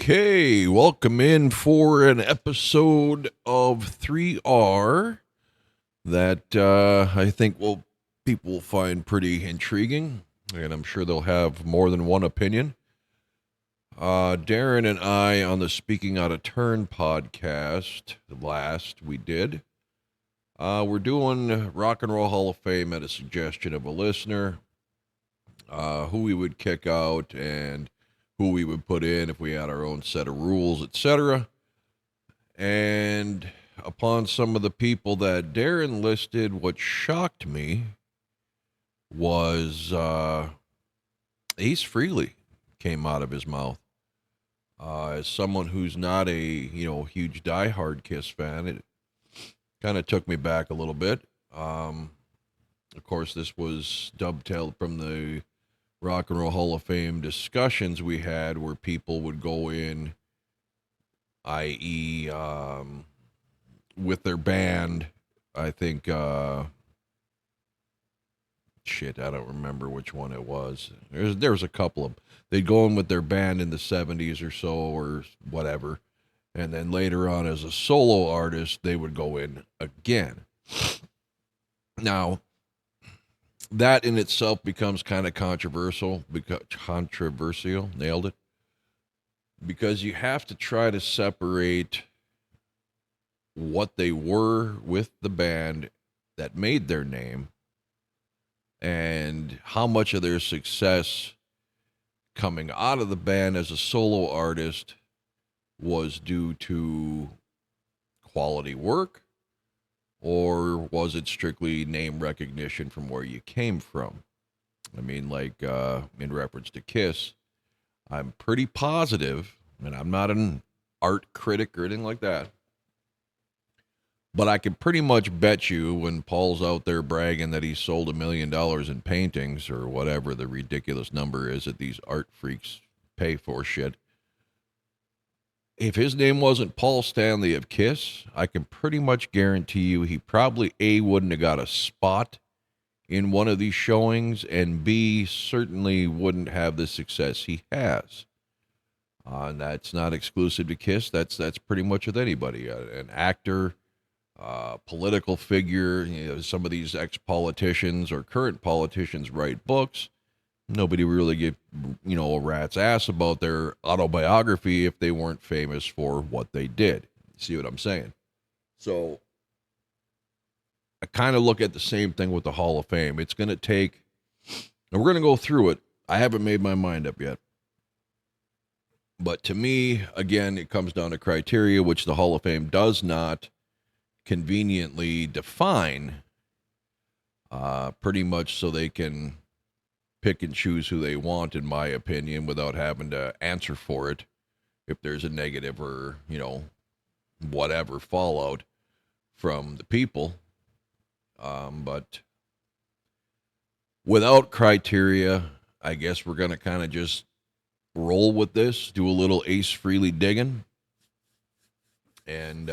Okay, welcome in for an episode of 3R that I think people will find pretty intriguing, and I'm sure they'll have more than one opinion. Darren and I on the Speaking Out of Turn podcast, the last we did, we're doing Rock and Roll Hall of Fame at a suggestion of a listener, who we would kick out and who we would put in if we had our own set of rules, etc. And upon some of the people that Darren listed, what shocked me was Ace Frehley came out of his mouth. As someone who's not a huge diehard Kiss fan, it kind of took me back a little bit. Of course, this was dovetailed from the Rock and Roll Hall of Fame discussions we had where people would go in, i.e., with their band. I think, I don't remember which one it was. There was a couple of, they'd go in with their band in the 70s or so or whatever. And then later on as a solo artist, they would go in again. Now, that in itself becomes kind of controversial, nailed it, because you have to try to separate what they were with the band that made their name and how much of their success coming out of the band as a solo artist was due to quality work, or was it strictly name recognition from where you came from? I mean, like in reference to Kiss, I'm pretty positive, and I'm not an art critic or anything like that, but I can pretty much bet you when Paul's out there bragging that he sold $1 million in paintings or whatever the ridiculous number is that these art freaks pay for shit, if his name wasn't Paul Stanley of Kiss, I can pretty much guarantee you he probably A, wouldn't have got a spot in one of these showings, and B, certainly wouldn't have the success he has. And that's not exclusive to Kiss. That's pretty much with anybody. An actor, political figure, some of these ex-politicians or current politicians write books. Nobody really give, a rat's ass about their autobiography if they weren't famous for what they did. See what I'm saying? So I kind of look at the same thing with the Hall of Fame. It's going to take, and we're going to go through it. I haven't made my mind up yet. But to me, again, it comes down to criteria, which the Hall of Fame does not conveniently define, pretty much so they can pick and choose who they want, in my opinion, without having to answer for it if there's a negative or, whatever fallout from the people. But without criteria, I guess we're going to kind of just roll with this, do a little Ace Frehley digging. And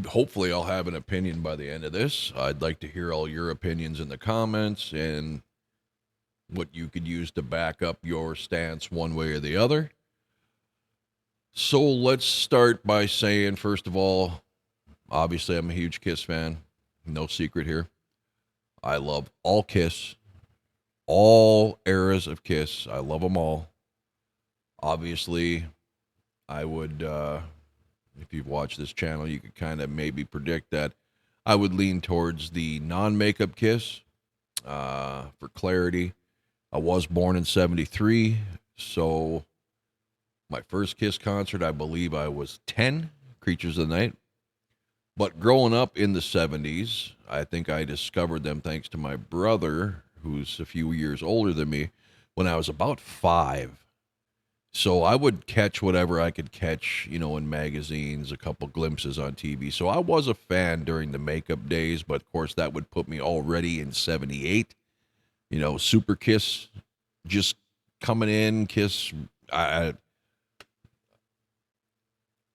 hopefully I'll have an opinion by the end of this. I'd like to hear all your opinions in the comments and what you could use to back up your stance one way or the other. So let's start by saying, first of all, obviously I'm a huge Kiss fan. No secret here. I love all Kiss, all eras of Kiss. I love them all. Obviously, I would... if you've watched this channel, you could kind of maybe predict that I would lean towards the non-makeup Kiss. For clarity, I was born in 73, so my first Kiss concert, I believe I was 10, Creatures of the Night. But growing up in the 70s, I think I discovered them thanks to my brother, who's a few years older than me, when I was about 5. So I would catch whatever I could catch, in magazines, a couple glimpses on TV. So I was a fan during the makeup days, but of course that would put me already in 78. Super Kiss just coming in, Kiss. I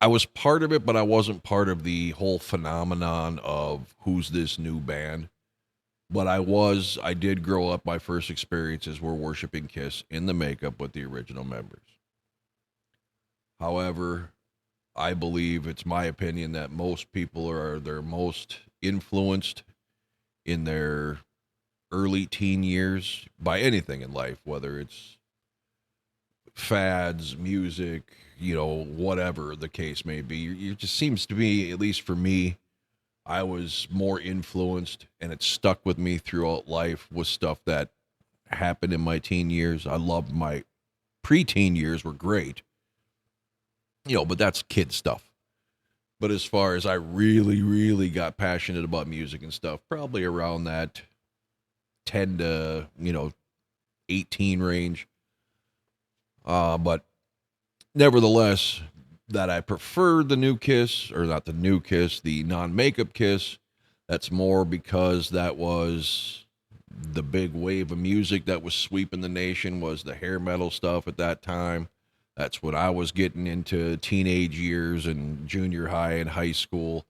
was part of it, but I wasn't part of the whole phenomenon of who's this new band. But I did grow up, my first experiences were worshiping Kiss in the makeup with the original members. However, I believe it's my opinion that most people are their most influenced in their early teen years by anything in life, whether it's fads, music, whatever the case may be. It just seems to be, at least for me, I was more influenced and it stuck with me throughout life with stuff that happened in my teen years. I loved my preteen years were great, but that's kid stuff. But as far as I really, really got passionate about music and stuff, probably around that 10 to, 18 range. But nevertheless, that I prefer the new Kiss, or not the new Kiss, the non-makeup Kiss. That's more because that was the big wave of music that was sweeping the nation, was the hair metal stuff at that time. That's when I was getting into teenage years and junior high and high school.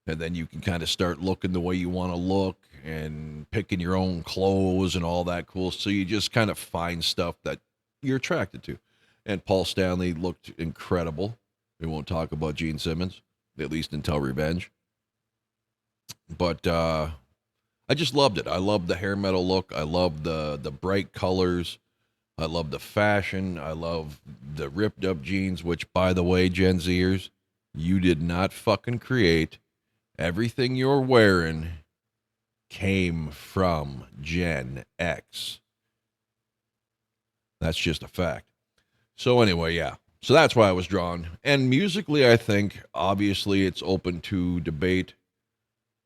And then you can kind of start looking the way you want to look and picking your own clothes and all that cool. So you just kind of find stuff that you're attracted to. And Paul Stanley looked incredible. We won't talk about Gene Simmons, at least until Revenge. But I just loved it. I loved the hair metal look. I loved the bright colors. I love the fashion. I love the ripped up jeans, which, by the way, Gen Zers, you did not fucking create. Everything you're wearing came from Gen X. That's just a fact. So anyway, yeah. So that's why I was drawn. And musically, I think, obviously, it's open to debate.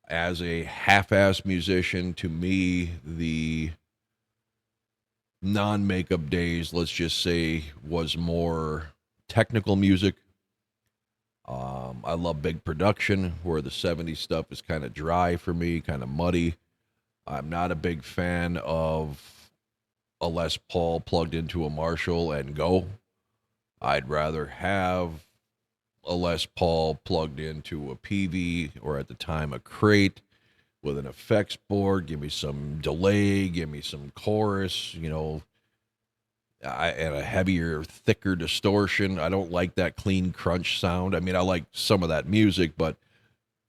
As a half-ass musician, to me, the non-makeup days, let's just say, was more technical music. I love big production, where the 70s stuff is kind of dry for me, kind of muddy. I'm not a big fan of a Les Paul plugged into a Marshall and go. I'd rather have a Les Paul plugged into a PV, or at the time a crate, with an effects board. Give me some delay, give me some chorus, and a heavier, thicker distortion. I don't like that clean crunch sound. I mean, I like some of that music, but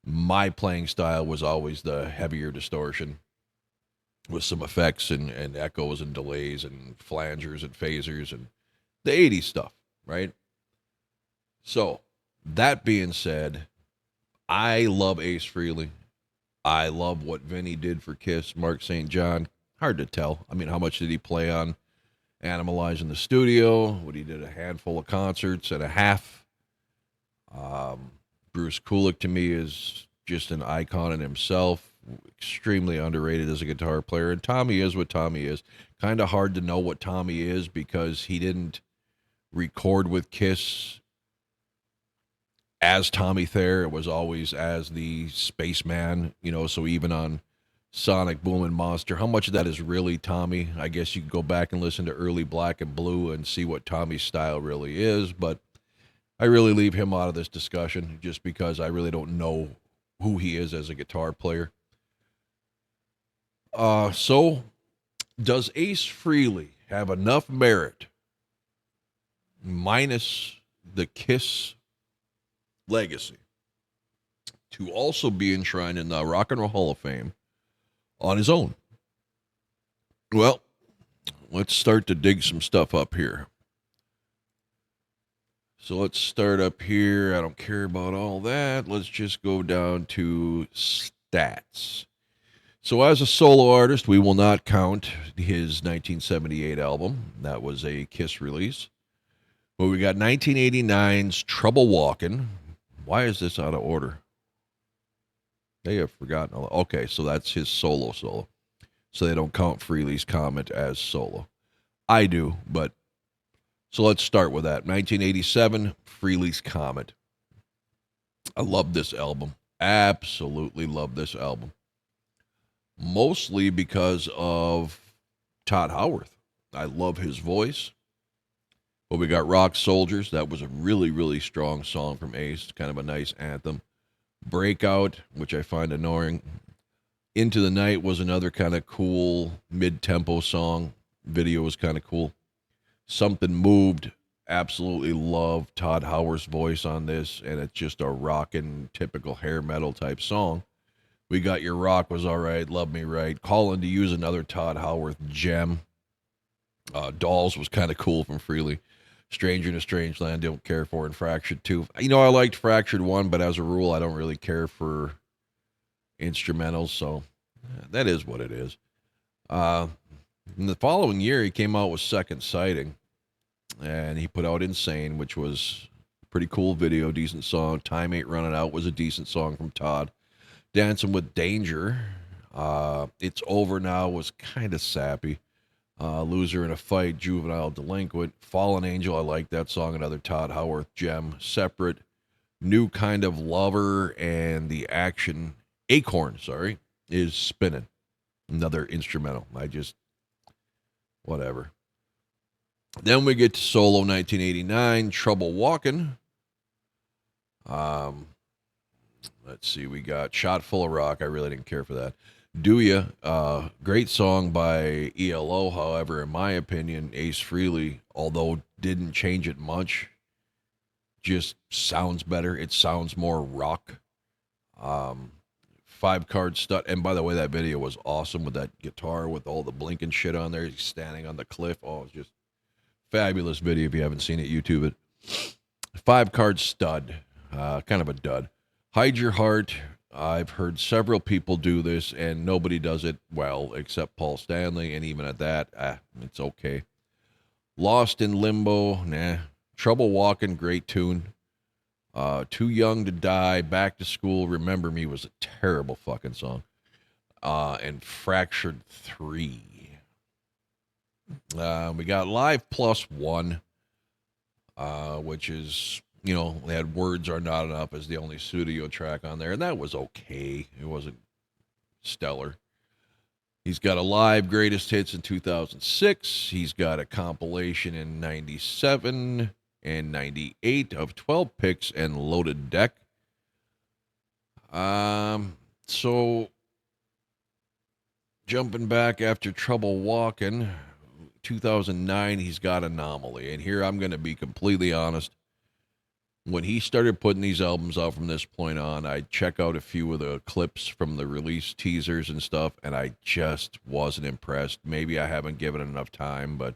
my playing style was always the heavier distortion with some effects and echoes and delays and flangers and phasers and the 80s stuff, right? So, that being said, I love Ace Frehley. I love what Vinny did for Kiss. Mark St. John, hard to tell. I mean, how much did he play on Animalize in the studio? What he did a handful of concerts and a half. Bruce Kulick, to me, is just an icon in himself. Extremely underrated as a guitar player. And Tommy is what Tommy is. Kind of hard to know what Tommy is because he didn't record with Kiss as Tommy Thayer. It was always as the spaceman, so even on Sonic Boom and Monster, how much of that is really Tommy? I guess you could go back and listen to early Black and Blue and see what Tommy's style really is, but I really leave him out of this discussion just because I really don't know who he is as a guitar player. So does Ace Frehley have enough merit, minus the Kiss legacy, to also be enshrined in the Rock and Roll Hall of Fame on his own? Well, let's start to dig some stuff up here. So let's start up here. I don't care about all that. Let's just go down to stats. So as a solo artist, we will not count his 1978 album. That was a Kiss release. But we got 1989's Trouble Walkin'. Why is this out of order? They have forgotten. Okay, so that's his solo. So they don't count Frehley's comment as solo. I do, but so let's start with that. 1987, Frehley's Comet. I love this album. Absolutely love this album. Mostly because of Todd Howarth. I love his voice. But we got Rock Soldiers. That was a really, really strong song from Ace. Kind of a nice anthem. Breakout, which I find annoying. Into the Night was another kind of cool mid-tempo song. Video was kind of cool. Something Moved absolutely love Todd Howard's voice on this, and it's just a rockin' typical hair metal type song. We Got Your Rock was all right, Love Me Right. Calling to Use another Todd Howard gem. Dolls was kind of cool from Frehley. Stranger in a Strange Land, don't care for, and Fractured 2. You know, I liked Fractured 1, but as a rule, I don't really care for instrumentals, so that is what it is. In the following year, he came out with Second Sighting, and he put out Insane, which was a pretty cool video, decent song. Time Ain't Running Out was a decent song from Todd. Dancing with Danger, It's Over Now was kind of sappy. Loser in a Fight, Juvenile Delinquent. Fallen Angel, I like that song, another Todd Howard gem. Separate, New Kind of Lover, and the action, Acorn, is Spinning. Another instrumental. Whatever. Then we get to solo 1989, Trouble Walking. Let's see, we got Shot Full of Rock. I really didn't care for that. Do Ya? Great song by ELO. However, in my opinion, Ace Frehley, although didn't change it much, just sounds better. It sounds more rock. 5-card Stud. And by the way, that video was awesome with that guitar with all the blinking shit on there. He's standing on the cliff. Oh, it's just fabulous video. If you haven't seen it, YouTube it. 5-card Stud. Kind of a dud. Hide Your Heart. I've heard several people do this, and nobody does it well except Paul Stanley, and even at that, it's okay. Lost in Limbo, nah. Trouble Walking, great tune. Too Young to Die, Back to School, Remember Me was a terrible fucking song. And Fractured 3. We got Live Plus One, which is, you know, they had Words Are Not Enough as the only studio track on there, and that was okay. It wasn't stellar. He's got a live greatest hits in 2006. He's got a compilation in 97 and 98 of 12 picks and Loaded Deck. So jumping back after Trouble Walking, 2009, he's got Anomaly. And here I'm going to be completely honest. When he started putting these albums out from this point on, I check out a few of the clips from the release teasers and stuff, and I just wasn't impressed. Maybe I haven't given it enough time, but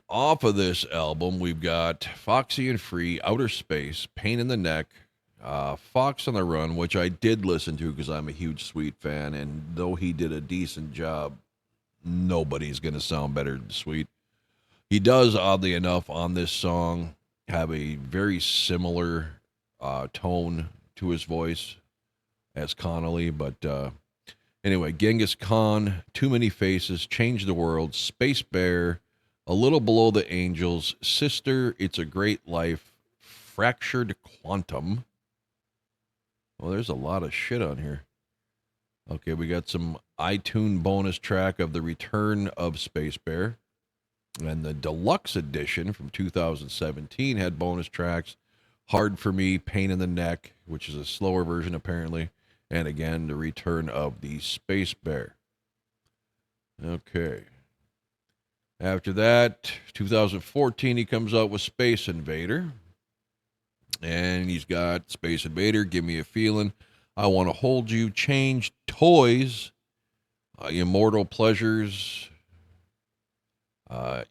off of this album, we've got Foxy and Free, Outer Space, Pain in the Neck, Fox on the Run, which I did listen to because I'm a huge Sweet fan, and though he did a decent job, nobody's going to sound better than Sweet. He does, oddly enough, on this song, have a very similar tone to his voice as Connolly, but anyway, Genghis Khan, Too Many Faces, Change the World, Space Bear, A Little Below the Angels, Sister, It's a Great Life, Fractured Quantum. Well, there's a lot of shit on here. Okay, we got some iTunes bonus track of The Return of Space Bear. And the deluxe edition from 2017 had bonus tracks, Hard for Me, Pain in the Neck, which is a slower version apparently, and again, The Return of the Space Bear. Okay. After that, 2014, he comes out with Space Invader. And he's got Space Invader, Give Me a Feeling, I Want to Hold You, Change, Toys, Immortal Pleasures,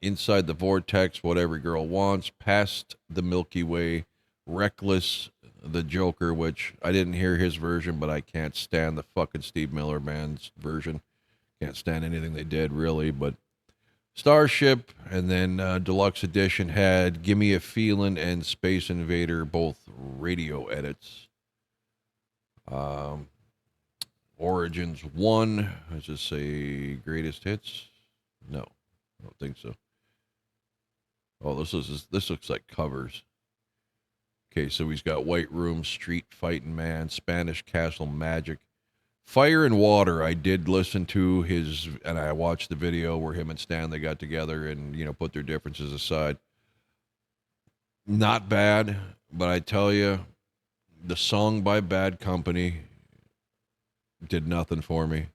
Inside the Vortex, What Every Girl Wants, Past the Milky Way, Reckless, The Joker, which I didn't hear his version, but I can't stand the fucking Steve Miller Band's version. Can't stand anything they did, really, but Starship, and then Deluxe Edition had Give Me a Feeling and Space Invader, both radio edits. Origins 1, let's just say Greatest Hits. No, I don't think so. Oh, this looks like covers. Okay, so he's got White Room, Street Fighting Man, Spanish Castle Magic, Fire and Water. I did listen to his, and I watched the video where him and Stanley got together and, you know, put their differences aside. Not bad, but I tell you, the song by Bad Company did nothing for me.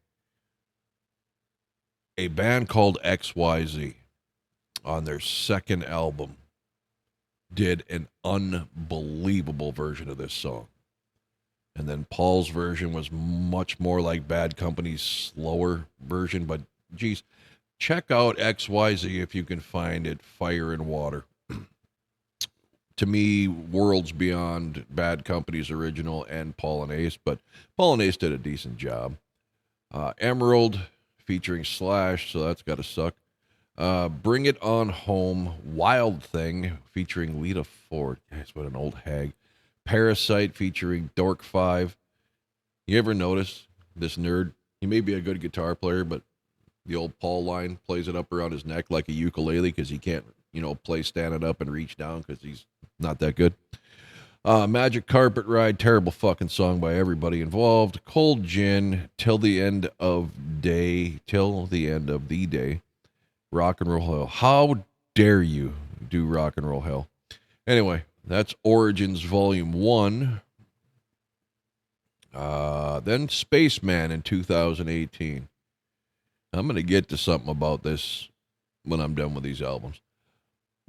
A band called XYZ. on their second album, did an unbelievable version of this song. And then Paul's version was much more like Bad Company's slower version. But, geez, check out XYZ if you can find it, Fire and Water. To me, worlds beyond Bad Company's original and Paul and Ace. But Paul and Ace did a decent job. Emerald featuring Slash, so that's got to suck. Bring It On Home, Wild Thing featuring Lita Ford. Guys, what an old hag. Parasite featuring Dork 5. You ever notice this nerd? He may be a good guitar player, but the old Paul line plays it up around his neck like a ukulele because he can't, play standing up and reach down because he's not that good. Magic Carpet Ride, terrible fucking song by everybody involved. Cold Gin, Till the End of the Day. Rock and Roll Hell. How dare you do Rock and Roll Hell? Anyway, that's Origins Volume 1. Then Spaceman in 2018. I'm going to get to something about this when I'm done with these albums.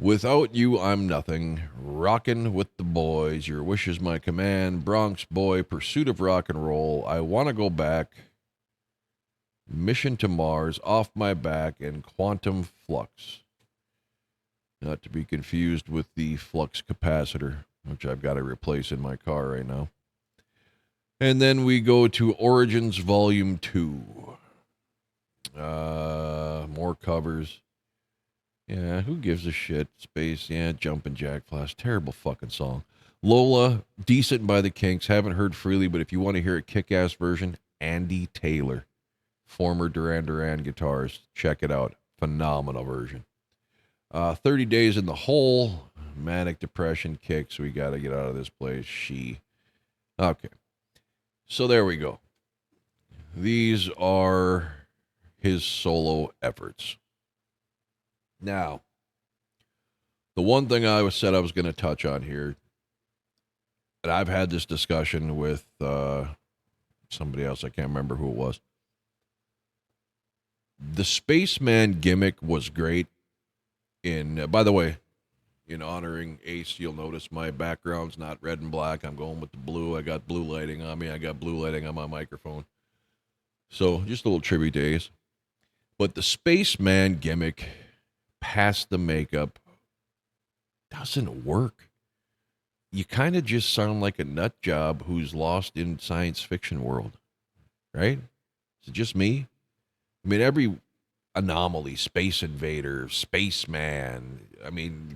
Without You, I'm Nothing. Rockin' with the Boys. Your Wish Is My Command. Bronx Boy. Pursuit of Rock and Roll. I Want to Go Back. Mission to Mars. Off My Back. And Quantum Flux. Not to be confused with the flux capacitor, which I've got to replace in my car right now. And then we go to Origins Volume 2. More covers. Yeah, who gives a shit? Space, yeah, Jumpin' Jack Flash. Terrible fucking song. Lola, decent by the Kinks. Haven't heard Frehley, but if you want to hear a kick-ass version, Andy Taylor. Former Duran Duran guitarist. Check it out. Phenomenal version. 30 Days in the Hole, Manic Depression Kicks. We got to get out of this place. Okay. So there we go. These are his solo efforts. Now, the one thing I said I was going to touch on here, and I've had this discussion with somebody else. I can't remember who it was. The Spaceman gimmick was great. By the way, in honoring Ace, you'll notice my background's not red and black. I'm going with the blue. I got blue lighting on me. I got blue lighting on my microphone. So just a little tribute to Ace. But the Spaceman gimmick past the makeup doesn't work. You kind of just sound like a nut job who's lost in science fiction world, right? Is it just me? I mean, every Anomaly, Space Invader, Spaceman,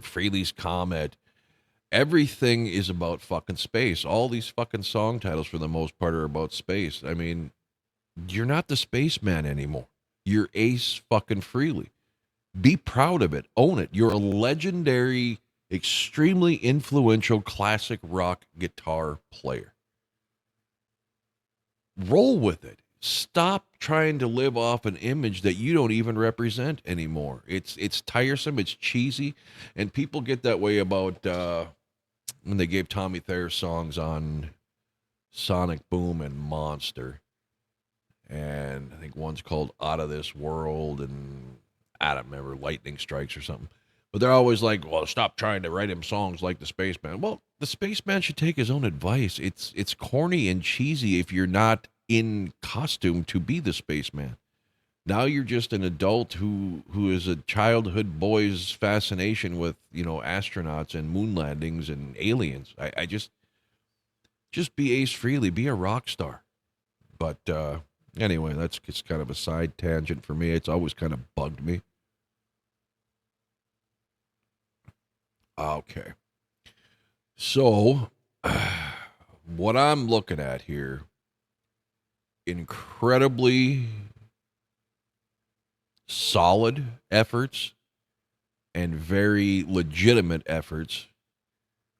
Frehley's Comet, everything is about fucking space. All these fucking song titles, for the most part, are about space. I mean, you're not the Spaceman anymore. You're Ace fucking Frehley. Be proud of it. Own it. You're a legendary, extremely influential classic rock guitar player. Roll with it. Stop trying to live off an image that you don't even represent anymore. It's tiresome, it's cheesy, and people get that way about when they gave Tommy Thayer songs on Sonic Boom and Monster. And I think one's called Out of This World, and I don't remember, Lightning Strikes or something. But they're always like, well, stop trying to write him songs like the Spaceman. Well, the Spaceman should take his own advice. It's corny and cheesy if you're not in costume to be the Spaceman. Now you're just an adult who is a childhood boy's fascination with, astronauts and moon landings and aliens. I just be Ace Frehley, be a rock star. But anyway, that's just kind of a side tangent for me. It's always kind of bugged me. Okay. So what I'm looking at here, incredibly solid efforts and very legitimate efforts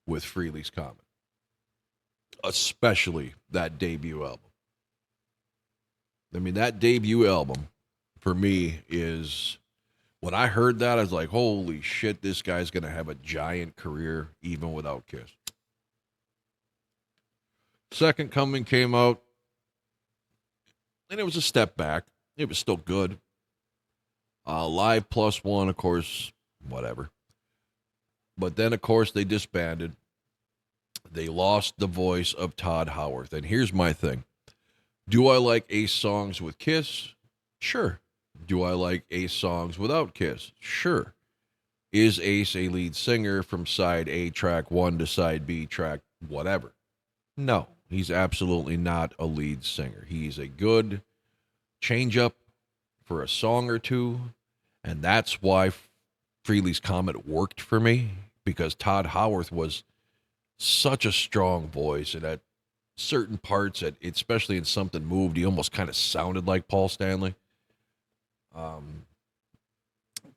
with Frehley's Comet, especially that debut album. I mean, that debut album for me is, when I heard that, I was like, holy shit, this guy's going to have a giant career even without Kiss. Second Coming came out, and it was a step back. It was still good. Live Plus One, of course, whatever. But then, of course, they disbanded. They lost the voice of Todd Howarth. And here's my thing. Do I like Ace songs with Kiss? Sure. Do I like Ace songs without Kiss? Sure. Is Ace a lead singer from side A, track 1 to side B, track whatever? No, he's absolutely not a lead singer. He's a good change-up for a song or two, and that's why Frehley's Comet worked for me, because Todd Howarth was such a strong voice, and at certain parts, especially in Something Moved, he almost kind of sounded like Paul Stanley.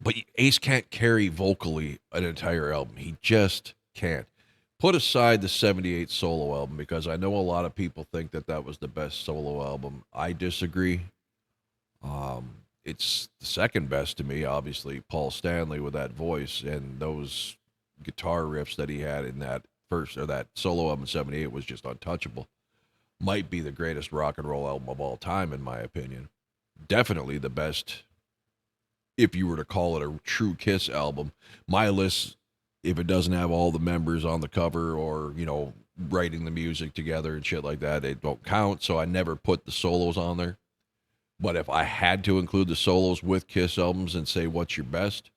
But Ace can't carry vocally an entire album. He just can't. Put aside the 78 solo album, because I know a lot of people think that was the best solo album. I disagree. It's the second best to me, obviously, Paul Stanley with that voice and those guitar riffs that he had in that solo album in 78 was just untouchable. Might be the greatest rock and roll album of all time, in my opinion. Definitely the best, if you were to call it a true Kiss album. My list, if it doesn't have all the members on the cover or, writing the music together and shit like that, it don't count, so I never put the solos on there. But if I had to include the solos with Kiss albums and say what's your best,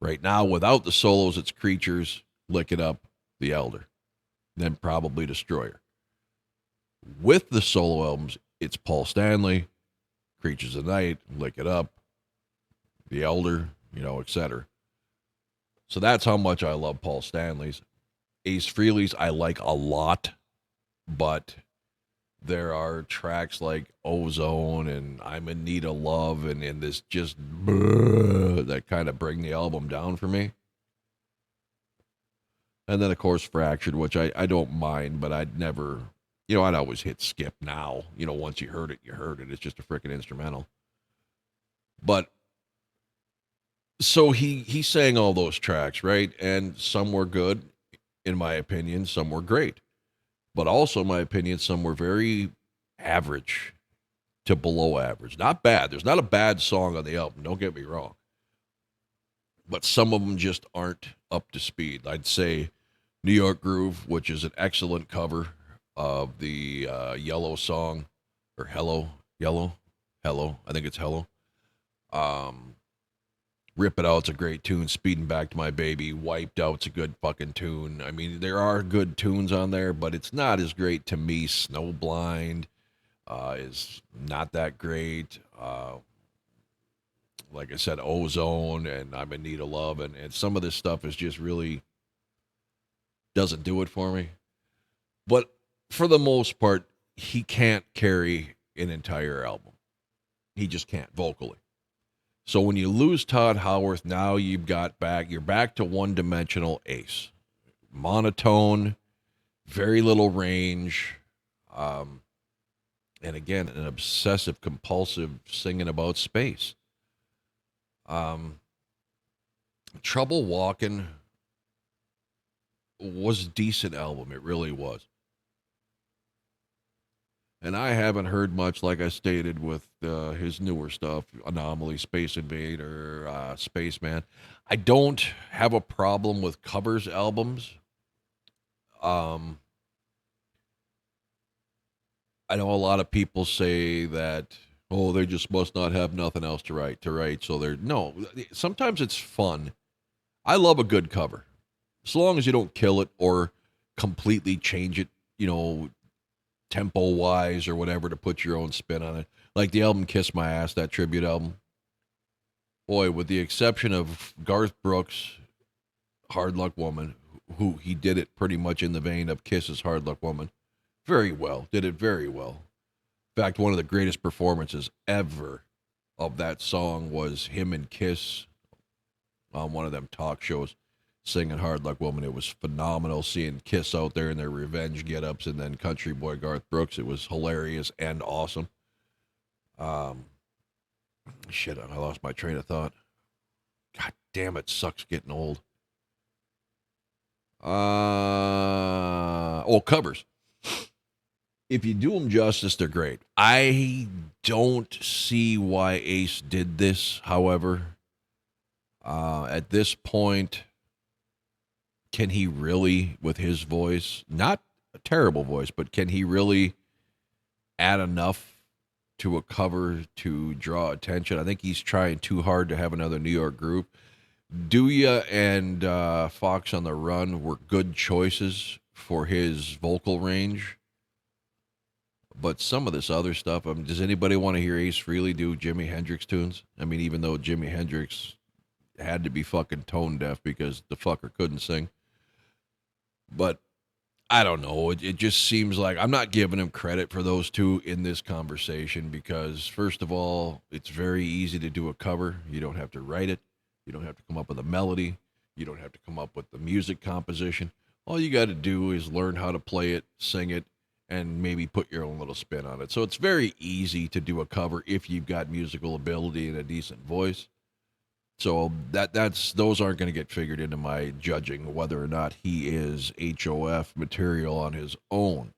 right now, without the solos, it's Creatures, Lick It Up, The Elder, then probably Destroyer. With the solo albums, it's Paul Stanley, Creatures of the Night, Lick It Up, The Elder, etc. So that's how much I love Paul Stanley's. Ace Frehley's I like a lot, but there are tracks like Ozone and I'm in Need of Love and this just that kind of bring the album down for me. And then, of course, Fractured, which I don't mind, but I'd never, I'd always hit skip now. Once you heard it, you heard it. It's just a freaking instrumental. But so he sang all those tracks, right? And some were good, in my opinion. Some were great. But also, in my opinion, some were very average to below average. Not bad. There's not a bad song on the album. Don't get me wrong. But some of them just aren't up to speed. I'd say New York Groove, which is an excellent cover of the Yellow song, or Hello. I think it's Hello. Rip It Out's a great tune. Speeding Back to My Baby. Wiped Out's a good fucking tune. I mean, there are good tunes on there, but it's not as great to me. Snowblind is not that great. Like I said, Ozone and I'm in Need of Love. And some of this stuff is just really doesn't do it for me. But for the most part, he can't carry an entire album. He just can't vocally. So when you lose Todd Howarth, now you're back to one-dimensional Ace. Monotone, very little range, and again, an obsessive-compulsive singing about space. Trouble Walking was a decent album. It really was. And I haven't heard much, like I stated, with his newer stuff, Anomaly, Space Invader, Spaceman. I don't have a problem with covers albums. I know a lot of people say that, they just must not have nothing else to write. So no, sometimes it's fun. I love a good cover. As long as you don't kill it or completely change it, tempo-wise or whatever to put your own spin on it. Like the album Kiss My Ass, that tribute album. Boy, with the exception of Garth Brooks' Hard Luck Woman, who he did it pretty much in the vein of Kiss's Hard Luck Woman. Very well. Did it very well. In fact, one of the greatest performances ever of that song was him and Kiss on one of them talk shows singing Hard Luck Woman. It was phenomenal seeing Kiss out there in their revenge get-ups and then country boy Garth Brooks. It was hilarious and awesome. Shit, I lost my train of thought. God damn, it sucks getting old. Covers. If you do them justice, they're great. I don't see why Ace did this, however. At this point, can he really, with his voice, not a terrible voice, but can he really add enough to a cover to draw attention? I think he's trying too hard to have another New York group. Dooya and Fox on the Run were good choices for his vocal range. But some of this other stuff, does anybody want to hear Ace Frehley do Jimi Hendrix tunes? I mean, even though Jimi Hendrix had to be fucking tone deaf because the fucker couldn't sing. But I don't know. It just seems like I'm not giving him credit for those two in this conversation because, first of all, it's very easy to do a cover. You don't have to write it. You don't have to come up with a melody. You don't have to come up with the music composition. All you got to do is learn how to play it, sing it, and maybe put your own little spin on it. So it's very easy to do a cover if you've got musical ability and a decent voice. So those aren't going to get figured into my judging whether or not he is HOF material on his own.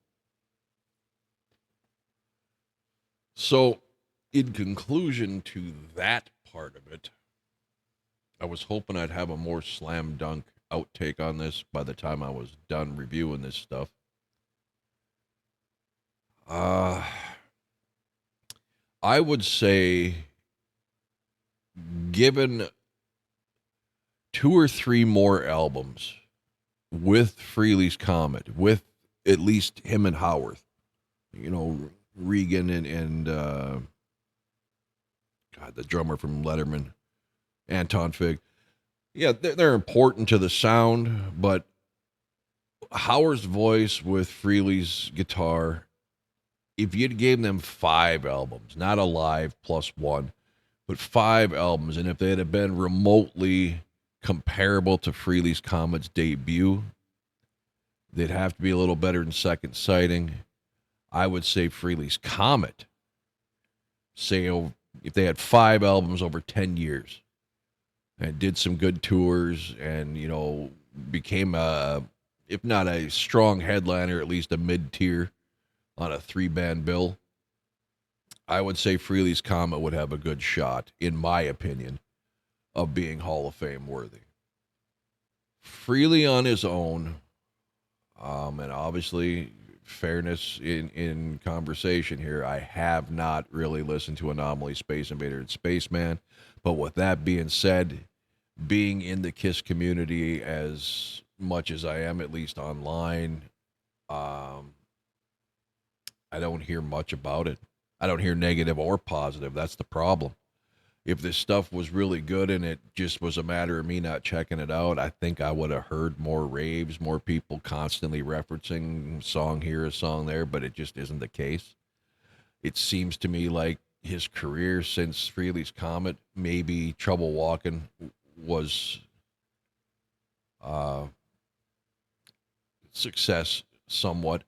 So, in conclusion to that part of it, I was hoping I'd have a more slam dunk outtake on this by the time I was done reviewing this stuff. I would say, given 2 or 3 more albums with Frehley's Comet, with at least him and Howarth, Regan and God, the drummer from Letterman, Anton Fig. Yeah, they're important to the sound, but Howard's voice with Frehley's guitar, if you'd gave them 5 albums, not a live plus 1, but 5 albums, and if they had been remotely comparable to Frehley's Comet's debut, they'd have to be a little better than Second Sighting. I would say Frehley's Comet, say if they had 5 albums over 10 years and did some good tours and, became if not a strong headliner, at least a mid-tier on a 3-band bill, I would say Frehley's Comet would have a good shot, in my opinion, of being Hall of Fame worthy. Frehley on his own, and obviously fairness in conversation here, I have not really listened to Anomaly, Space Invader, and Spaceman. But with that being said, being in the KISS community as much as I am, at least online, I don't hear much about it. I don't hear negative or positive. That's the problem. If this stuff was really good and it just was a matter of me not checking it out, I think I would have heard more raves, more people constantly referencing song here, a song there, but it just isn't the case. It seems to me like his career since Frehley's Comet, maybe Trouble Walking, was success somewhat,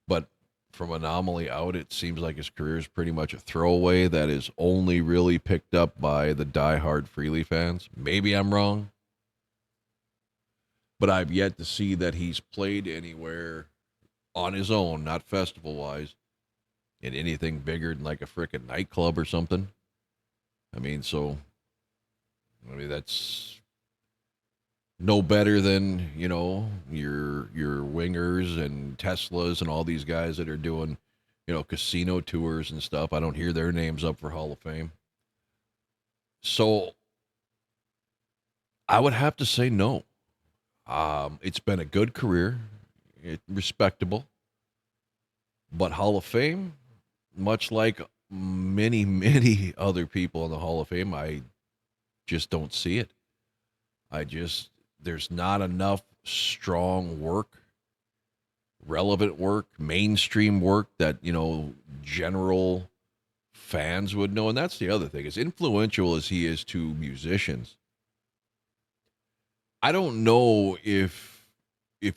but from Anomaly out, it seems like his career is pretty much a throwaway that is only really picked up by the diehard Frehley fans. Maybe I'm wrong, but I've yet to see that he's played anywhere on his own, not festival-wise, in anything bigger than like a frickin' nightclub or something. That's no better than, your Wingers and Teslas and all these guys that are doing, casino tours and stuff. I don't hear their names up for Hall of Fame. So I would have to say no. It's been a good career, respectable, but Hall of Fame, much like many, many other people in the Hall of Fame, I just don't see it. There's not enough strong work, relevant work, mainstream work that, general fans would know. And that's the other thing. As influential as he is to musicians, I don't know if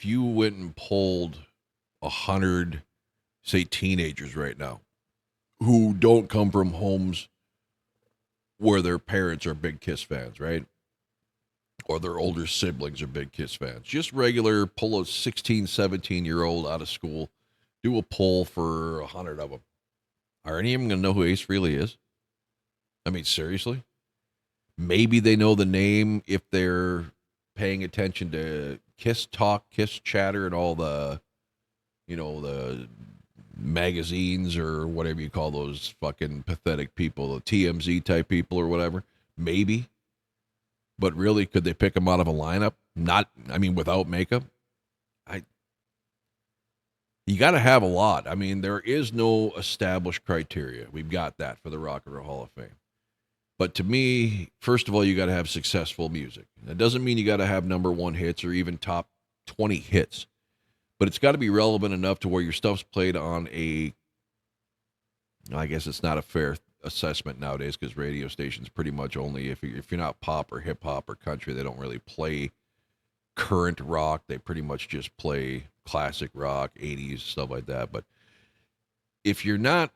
you went and polled 100, say, teenagers right now who don't come from homes where their parents are big KISS fans, right? Or their older siblings are big KISS fans. Just regular, pull a 16, 17-year-old out of school, do a poll for 100 of them. Are any of them going to know who Ace Frehley is? I mean, seriously? Maybe they know the name if they're paying attention to Kiss Talk, Kiss Chatter, and all the, the magazines or whatever you call those fucking pathetic people, the TMZ type people or whatever. Maybe. But really, could they pick them out of a lineup? Without makeup? You got to have a lot. I mean, there is no established criteria. We've got that for the Rock and Roll Hall of Fame. But to me, first of all, you got to have successful music. That doesn't mean you got to have number one hits or even top 20 hits. But it's got to be relevant enough to where your stuff's played on I guess it's not a fair assessment nowadays because radio stations pretty much only, if you're not pop or hip hop or country, they don't really play current rock. They pretty much just play classic rock, 80s, stuff like that. But if you're not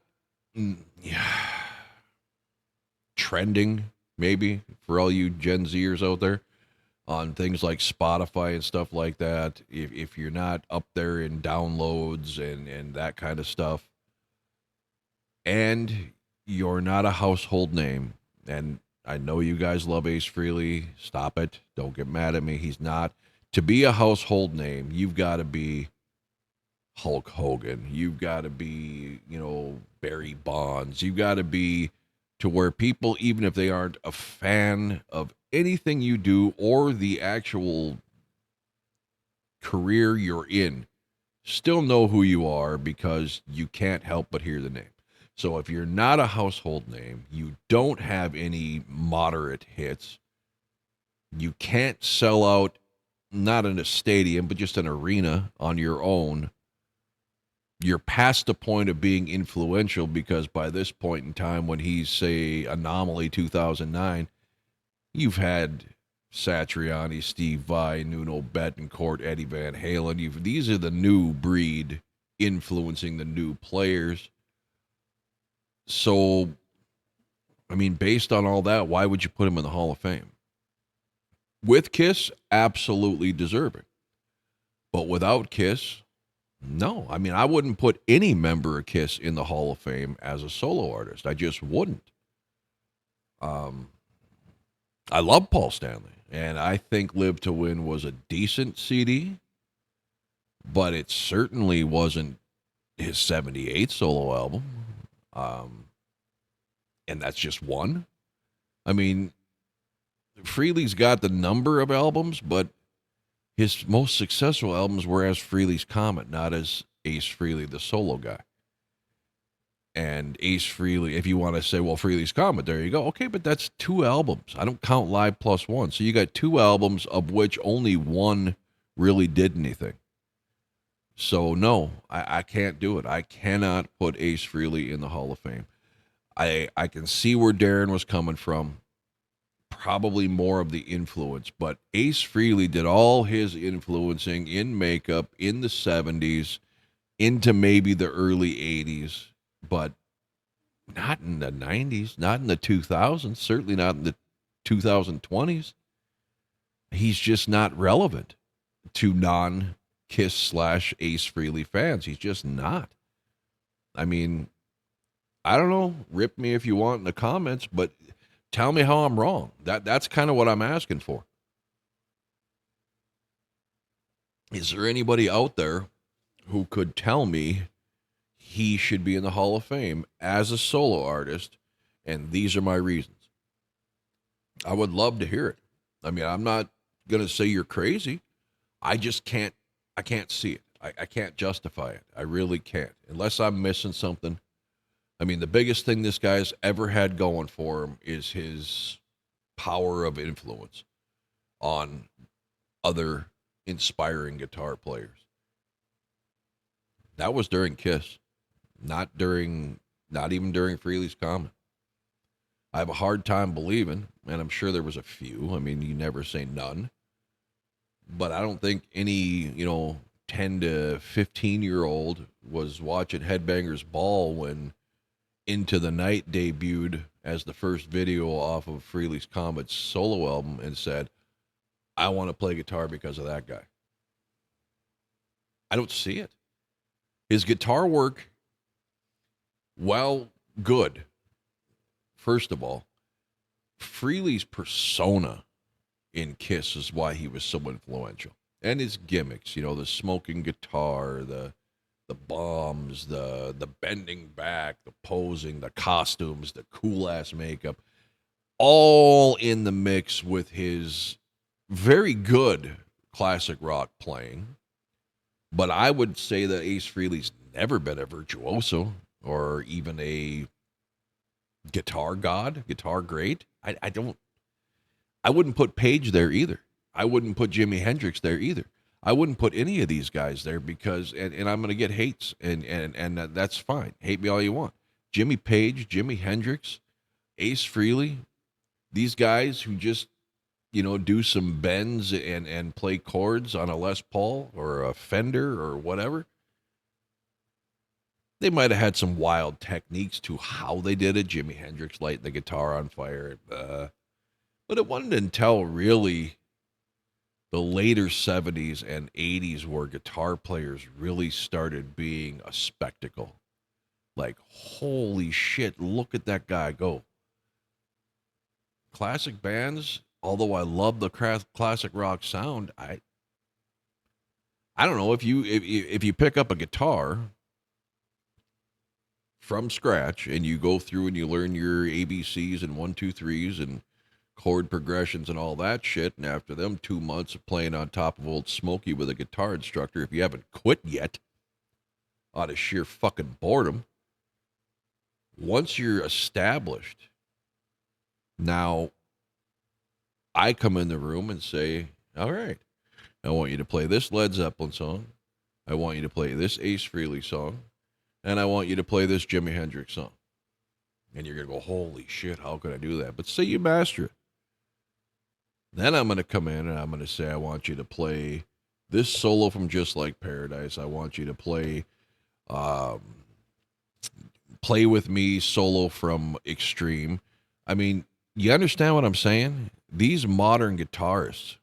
trending, maybe, for all you Gen Zers out there, on things like Spotify and stuff like that, if you're not up there in downloads and that kind of stuff, and you're not a household name, and I know you guys love Ace Frehley, stop it, don't get mad at me, he's not. To be a household name, you've got to be Hulk Hogan, you've got to be, Barry Bonds, you've got to be to where people, even if they aren't a fan of anything you do or the actual career you're in, still know who you are because you can't help but hear the name. So if you're not a household name, you don't have any moderate hits, you can't sell out, not in a stadium, but just an arena on your own, you're past the point of being influential, because by this point in time, when he's, say, Anomaly 2009, you've had Satriani, Steve Vai, Nuno Bettencourt, Eddie Van Halen. These are the new breed influencing the new players. So, based on all that, why would you put him in the Hall of Fame? With Kiss, absolutely deserving. But without Kiss, no. I wouldn't put any member of Kiss in the Hall of Fame as a solo artist. I just wouldn't. I love Paul Stanley, and I think Live to Win was a decent CD, but it certainly wasn't his 78 solo album. And that's just one. Frehley's got the number of albums, but his most successful albums were as Frehley's Comet, not as Ace Frehley, the solo guy. And Ace Frehley, if you want to say, well, Frehley's Comet, there you go. Okay, but that's 2 albums. I don't count Live Plus One. So you got 2 albums, of which only one really did anything. So no, I can't do it. I cannot put Ace Frehley in the Hall of Fame. I can see where Darren was coming from. Probably more of the influence, but Ace Frehley did all his influencing in makeup in the 70s into maybe the early 80s, but not in the 90s, not in the 2000s, certainly not in the 2020s. He's just not relevant to non-Kiss / Ace Frehley fans. He's just not. I don't know, rip me if you want in the comments, but tell me how I'm wrong. That's kind of what I'm asking for. Is there anybody out there who could tell me he should be in the Hall of Fame as a solo artist, and these are my reasons? I would love to hear it. I'm not going to say you're crazy. I just can't see it. I can't justify it. I really can't. Unless I'm missing something. The biggest thing this guy's ever had going for him is his power of influence on other inspiring guitar players. That was during Kiss, not even during Frehley's Comet. I have a hard time believing, and I'm sure there was a few. You never say none. But I don't think any, 10 to 15-year-old was watching Headbangers Ball when Into the Night debuted as the first video off of Frehley's Comet's solo album and said, I want to play guitar because of that guy. I don't see it. His guitar work, while good, first of all, Frehley's persona in Kiss is why he was so influential. And his gimmicks, the smoking guitar, the bombs, the bending back, the posing, the costumes, the cool ass makeup, all in the mix with his very good classic rock playing. But I would say that Ace Frehley's never been a virtuoso or even a guitar god, guitar great. I wouldn't put Page there either. I wouldn't put Jimi Hendrix there either. I wouldn't put any of these guys there because, and I'm going to get hates, and that's fine. Hate me all you want. Jimmy Page, Jimi Hendrix, Ace Frehley, these guys who just, do some bends and play chords on a Les Paul or a Fender or whatever. They might have had some wild techniques to how they did it. Jimi Hendrix lighting the guitar on fire. But it wasn't until really the later 70s and 80s where guitar players really started being a spectacle. Like, holy shit, look at that guy go. Classic bands, although I love the classic rock sound, I don't know, if you pick up a guitar from scratch and you go through and you learn your ABCs and 1, 2, 3s and chord progressions and all that shit, and after them 2 months of playing on top of Old Smokey with a guitar instructor, if you haven't quit yet out of sheer fucking boredom, once you're established, now I come in the room and say, all right, I want you to play this Led Zeppelin song, I want you to play this Ace Frehley song, and I want you to play this Jimi Hendrix song. And you're going to go, holy shit, how could I do that? But say you master it. Then I'm going to come in and I'm going to say, I want you to play this solo from Just Like Paradise. I want you to play Play With Me solo from Extreme. I mean, you understand what I'm saying? These modern guitarists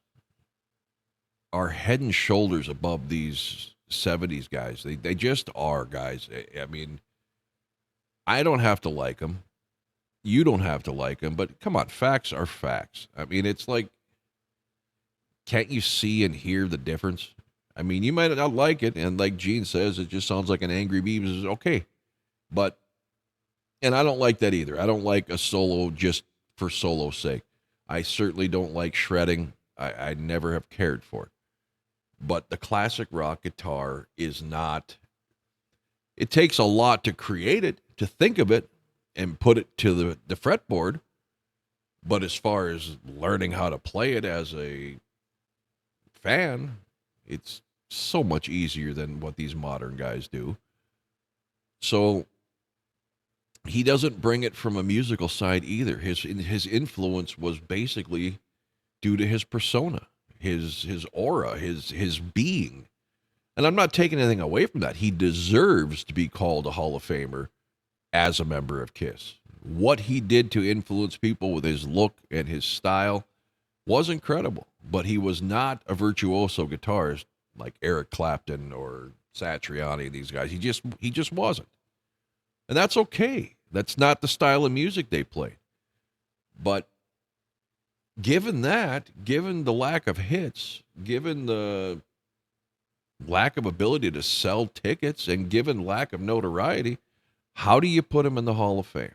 are head and shoulders above these 70s guys. They just are, guys. I mean, I don't have to like them. You don't have to like them, but come on, facts are facts. I mean, it's like, can't you see and hear the difference? I mean, you might not like it, and like Gene says, it just sounds like an angry Beavis. Okay, but, and I don't like that either. I don't like a solo just for solo's sake. I certainly don't like shredding. I never have cared for it. But the classic rock guitar is not, it takes a lot to create it, to think of it, and put it to the fretboard. But as far as learning how to play it as a fan, it's so much easier than what these modern guys do. So he doesn't bring it from a musical side either. His influence was basically due to his persona, his aura, his being. And I'm not taking anything away from that. He deserves to be called a Hall of Famer as a member of Kiss. What he did to influence people with his look and his style was incredible. But he was not a virtuoso guitarist like Eric Clapton or Satriani, these guys. He just wasn't. And that's okay. That's not the style of music they played. But given that, given the lack of hits, given the lack of ability to sell tickets, and given lack of notoriety, how do you put him in the Hall of Fame?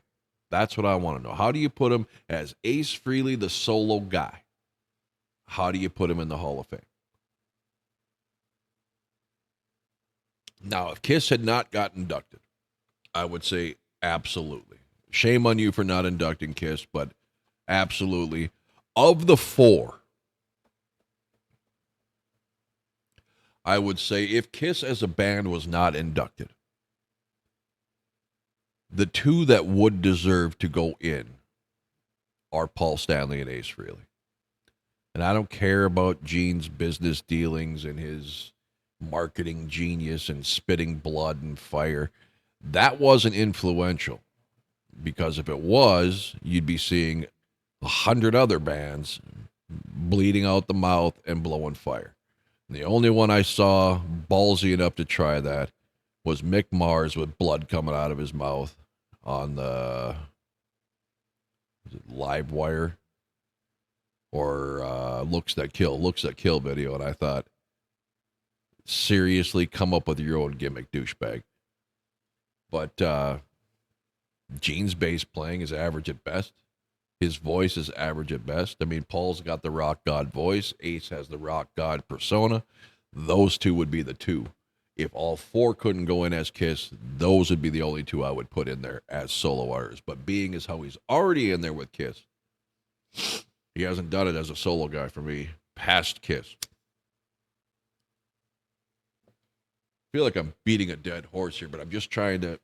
That's what I want to know. How do you put him as Ace Frehley, the solo guy? How do you put him in the Hall of Fame? Now, if Kiss had not got inducted, I would say absolutely. Shame on you for not inducting Kiss, but absolutely. Of the four, I would say if Kiss as a band was not inducted, the two that would deserve to go in are Paul Stanley and Ace Frehley. And I don't care about Gene's business dealings and his marketing genius and spitting blood and fire. That wasn't influential, because if it was, you'd be seeing 100 other bands bleeding out the mouth and blowing fire. And the only one I saw ballsy enough to try that was Mick Mars with blood coming out of his mouth on the Live Wire. or Looks That Kill video, and I thought, seriously, come up with your own gimmick, douchebag. But Gene's bass playing is average at best. His voice is average at best. I mean, Paul's got the rock god voice. Ace has the rock god persona. Those two would be the two. If all four couldn't go in as Kiss, those would be the only two I would put in there as solo artists. But being as how he's already in there with Kiss, he hasn't done it as a solo guy for me past Kiss. I feel like I'm beating a dead horse here, but I'm just trying to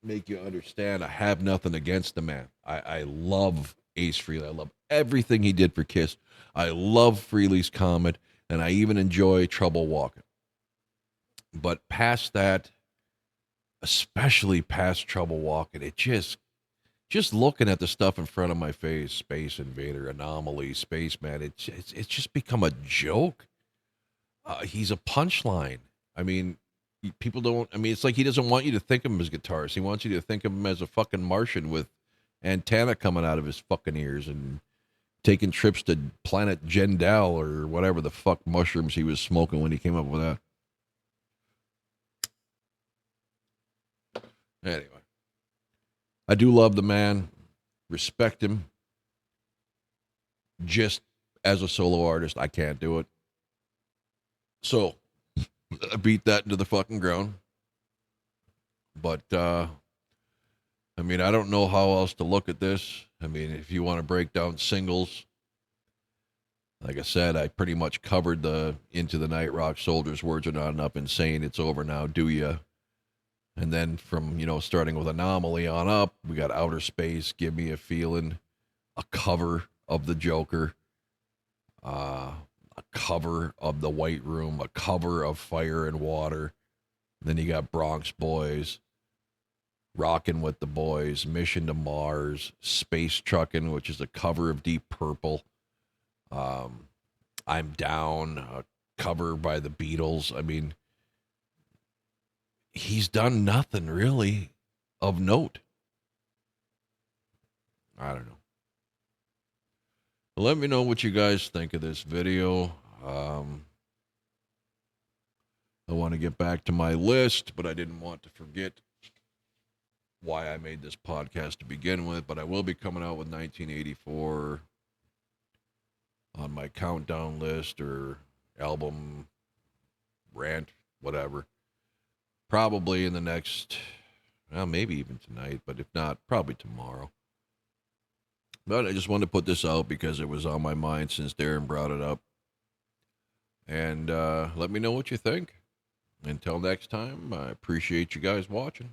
make you understand I have nothing against the man. I love Ace Frehley. I love everything he did for Kiss. I love Frehley's Comet, and I even enjoy Trouble Walking. But past that, especially past Trouble Walking, it just looking at the stuff in front of my face, Space Invader, Anomaly, Spaceman, it's just become a joke. He's a punchline. I mean, people don't, I mean, it's like he doesn't want you to think of him as a guitarist. He wants you to think of him as a fucking Martian with antenna coming out of his fucking ears and taking trips to planet Jendal or whatever the fuck mushrooms he was smoking when he came up with that. Anyway, I do love the man, respect him. Just as a solo artist, I can't do it. So, I beat that into the fucking ground. But, I mean, I don't know how else to look at this. I mean, if you want to break down singles, like I said, I pretty much covered the Into the Night Rock Soldiers, Words Are Not Enough, and Saying It's Over Now, Do Ya? And then from, starting with Anomaly on up, we got Outer Space, Give Me a Feeling, a cover of The Joker, a cover of The White Room, a cover of Fire and Water. Then you got Bronx Boys, Rockin' with the Boys, Mission to Mars, Space Truckin', which is a cover of Deep Purple. I'm Down, a cover by the Beatles. I mean, he's done nothing really of note. I don't know. Let me know what you guys think of this video. I want to get back to my list, but I didn't want to forget why I made this podcast to begin with. But I will be coming out with 1984 on my countdown list or album rant, whatever. Probably in the next, well, maybe even tonight, but if not, probably tomorrow. But I just wanted to put this out because it was on my mind since Darren brought it up. And let me know what you think. Until next time, I appreciate you guys watching.